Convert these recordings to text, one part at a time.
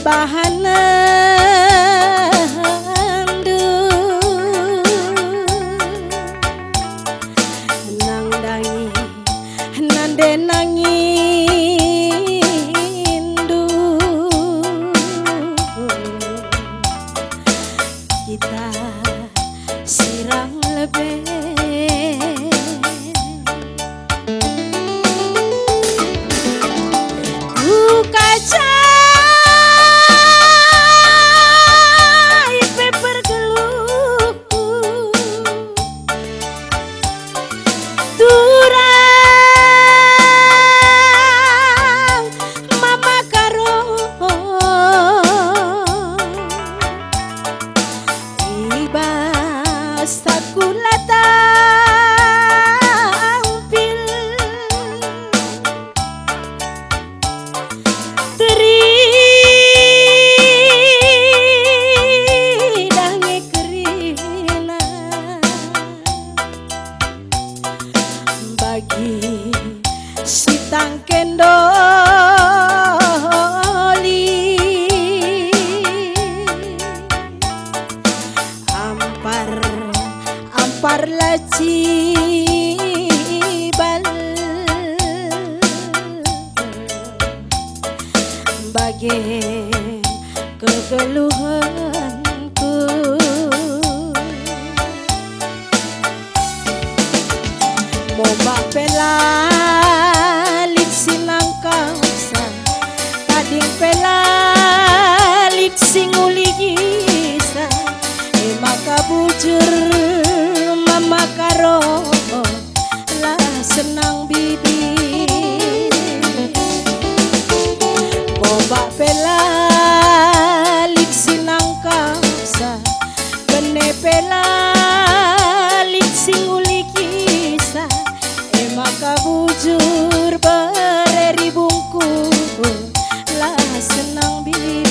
bahana nang dangi nande nangindu kita siram lebih kaca si tangkendoli ampar laci bal bagai kegeluhanku moba pelalit sinangkasa kading pelalit singuli gisa maka bujur mama karo lah senang bibi moba pelalit sinangkasa kene pelalit singuli gisa maka bujur bereri bungkus lah senang bibi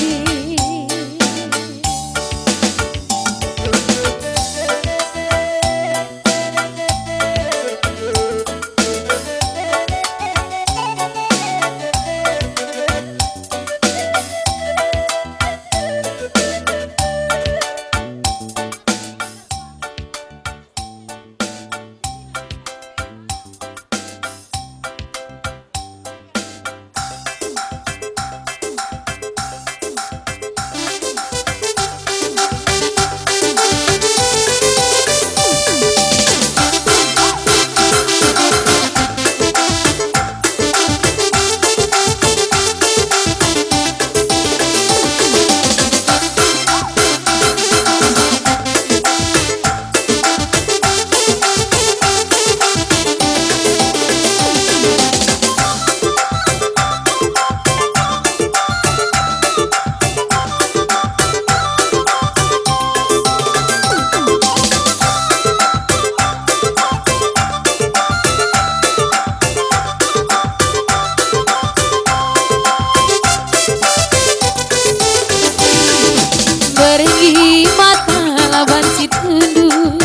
Pergi mata lawan si tendu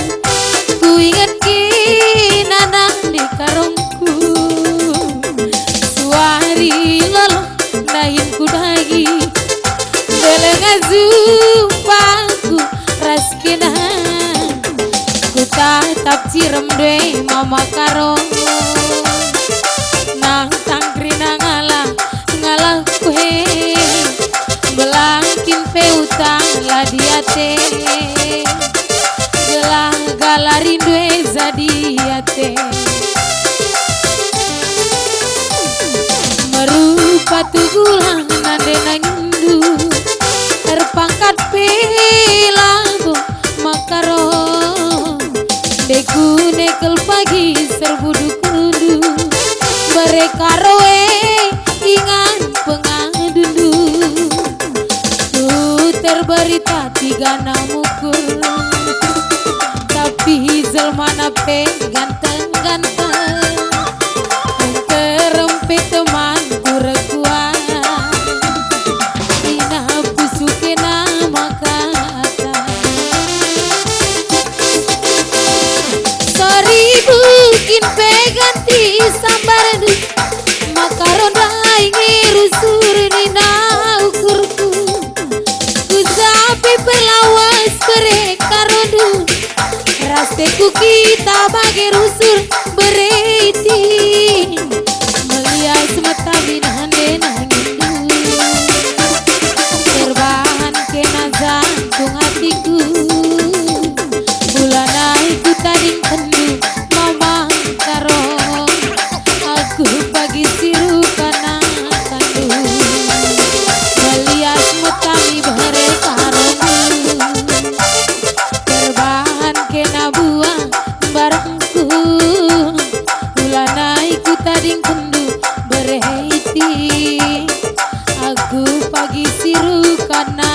ku ingat kinanang di karungku suari lolo nahin ku dagi belenga zumpaku raskina ku tatap cirem deh mama karong nang tangkri ngalah ku he belangkin peutang lah diate gelah galarindu zadiate merupa tugulang nande nangindu terpangkat pelabu makaro deku nekel pagi serbu dukundu mereka roe ingan pengadundu terberita tiga namukur tapi zelmana pe ganteng-ganteng terempet teman kurekuan ina pusuke nama kata sorry bukin pe ganti sambardu makaron dai ngirusur nina ukurku bere karodu rasteku kita bagai rusur bereti melihat semata binande nangindu terbahan kena jantung hatiku bulana ikut taring kendu mamang karong aku bagi siru kana kandu melihat metami bere karodu terbahan kena buang barengku bulana ikut taring kendu berhenti aku pagi siru kana